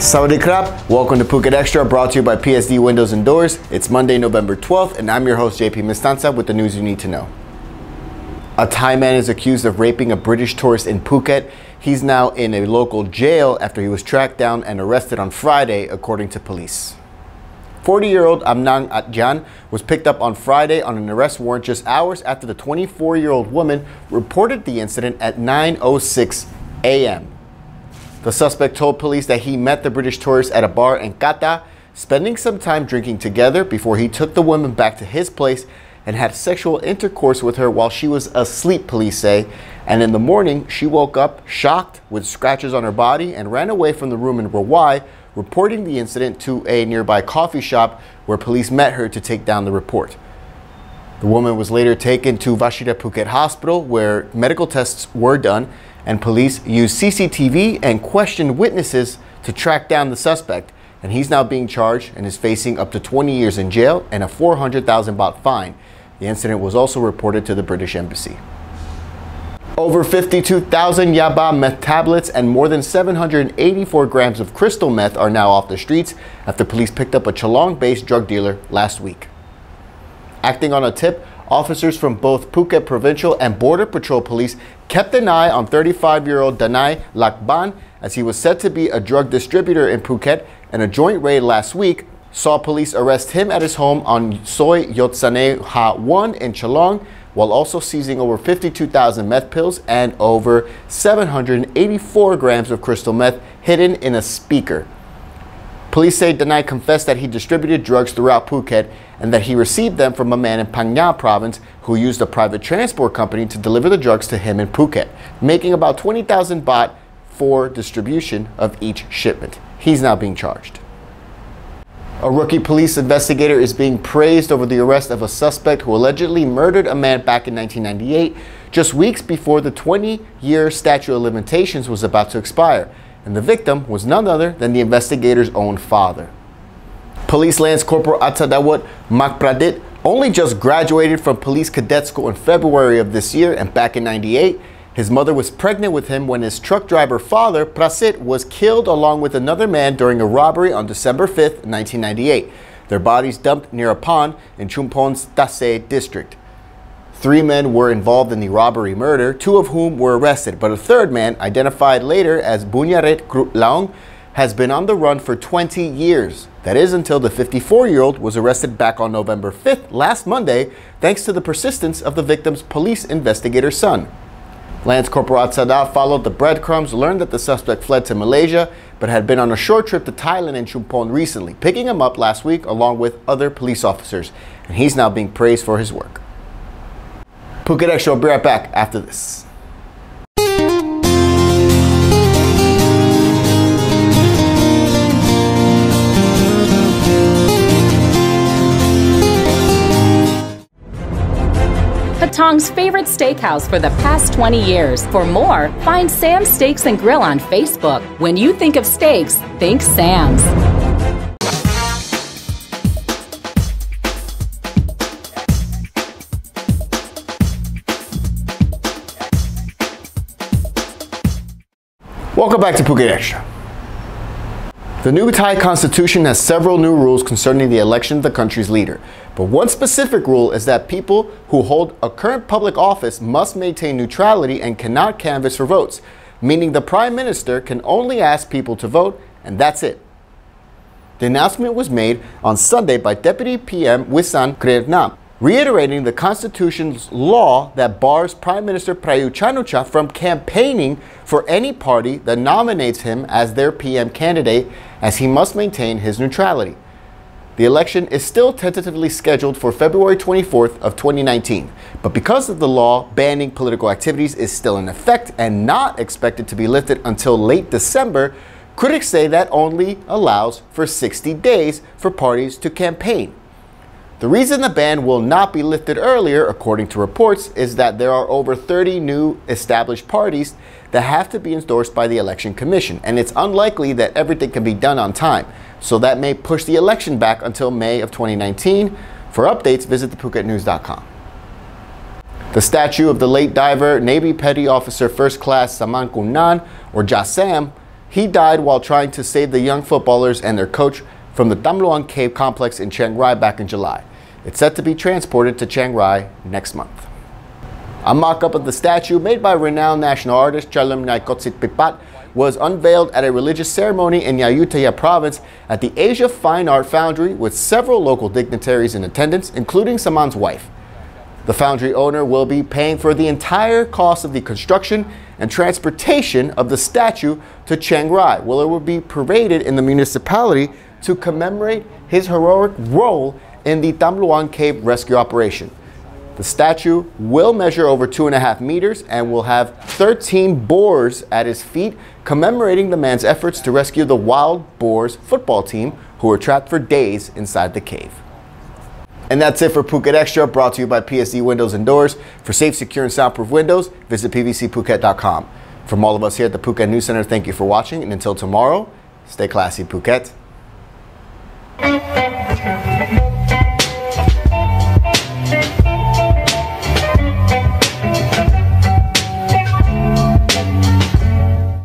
Sawadee krap, welcome to Phuket Extra, brought to you by PSD Windows and Doors. It's Monday, November 12th, and I'm your host, JP Mestanza, with the news you need to know. A Thai man is accused of raping a British tourist in Phuket. He's now in a local jail after he was tracked down and arrested on Friday, according to police. 40-year-old Amnang Atjan was picked up on Friday on an arrest warrant just hours after the 24-year-old woman reported the incident at 9:06 a.m. The suspect told police that he met the British tourist at a bar in Kata, spending some time drinking together before he took the woman back to his place and had sexual intercourse with her while she was asleep, police say. And in the morning, she woke up shocked with scratches on her body and ran away from the room in Rawai, reporting the incident to a nearby coffee shop where police met her to take down the report. The woman was later taken to Vashida Phuket Hospital where medical tests were done, and police used CCTV and questioned witnesses to track down the suspect, and he's now being charged and is facing up to 20 years in jail and a 400,000 baht fine. The incident was also reported to the British Embassy. Over 52,000 yaba meth tablets and more than 784 grams of crystal meth are now off the streets after police picked up a Chalong-based drug dealer last week. Acting on a tip, officers from both Phuket Provincial and Border Patrol Police kept an eye on 35-year-old Danai Lakban as he was said to be a drug distributor in Phuket, and a joint raid last week saw police arrest him at his home on Soi Yotsane Ha 1 in Chalong, while also seizing over 52,000 meth pills and over 784 grams of crystal meth hidden in a speaker. Police say Danai confessed that he distributed drugs throughout Phuket and that he received them from a man in Phang Nga province who used a private transport company to deliver the drugs to him in Phuket, making about 20,000 baht for distribution of each shipment. He's now being charged. A rookie police investigator is being praised over the arrest of a suspect who allegedly murdered a man back in 1998, just weeks before the 20-year statute of limitations was about to expire. And the victim was none other than the investigator's own father. Police Lance Corporal Atadawat Makpradit only just graduated from police cadet school in February of this year, and back in '98, his mother was pregnant with him when his truck driver father, Prasit, was killed along with another man during a robbery on December 5th, 1998. Their bodies dumped near a pond in Chumphon's Tasay district. 3 men were involved in the robbery murder, 2 of whom were arrested, but a third man, identified later as Bunyaret Laong, has been on the run for 20 years. That is until the 54-year-old was arrested back on November 5th, last Monday, thanks to the persistence of the victim's police investigator's son. Lance Corporal Atsada followed the breadcrumbs, learned that the suspect fled to Malaysia, but had been on a short trip to Thailand and Chumphon recently, picking him up last week along with other police officers, and he's now being praised for his work. Phuket Extra will be right back after this. Patong's favorite steakhouse for the past 20 years. For more, find Sam's Steaks and Grill on Facebook. When you think of steaks, think Sam's. Welcome back to Phuket Extra. The new Thai constitution has several new rules concerning the election of the country's leader. But one specific rule is that people who hold a current public office must maintain neutrality and cannot canvass for votes, meaning the Prime Minister can only ask people to vote, and that's it. The announcement was made on Sunday by Deputy PM Wisan Kretnam, reiterating the Constitution's law that bars Prime Minister Prayut Chan-o-cha from campaigning for any party that nominates him as their PM candidate, as he must maintain his neutrality. The election is still tentatively scheduled for February 24th of 2019, but because of the law banning political activities is still in effect and not expected to be lifted until late December, critics say that only allows for 60 days for parties to campaign. The reason the ban will not be lifted earlier, according to reports, is that there are over 30 new established parties that have to be endorsed by the Election Commission, and it's unlikely that everything can be done on time. So that may push the election back until May of 2019. For updates, visit thephuketnews.com. The statue of the late diver, Navy Petty Officer First Class Saman Kunan, or Jasam, He died while trying to save the young footballers and their coach from the Tam Luang Cave complex in Chiang Rai back in July. It's set to be transported to Chiang Rai next month. A mock-up of the statue made by renowned national artist Chalong-based was unveiled at a religious ceremony in Ayutthaya province at the Asia Fine Art Foundry with several local dignitaries in attendance, including Saman's wife. The foundry owner will be paying for the entire cost of the construction and transportation of the statue to Chiang Rai, where it will be paraded in the municipality to commemorate his heroic role in the Tam Luang Cave rescue operation. The statue will measure over 2.5 meters and will have 13 boars at his feet, commemorating the man's efforts to rescue the Wild Boars football team who were trapped for days inside the cave. And that's it for Phuket Extra, brought to you by PSD Windows and Doors. For safe, secure, and soundproof windows, visit pvcphuket.com. From all of us here at the Phuket News Center, thank you for watching, and until tomorrow, stay classy, Phuket.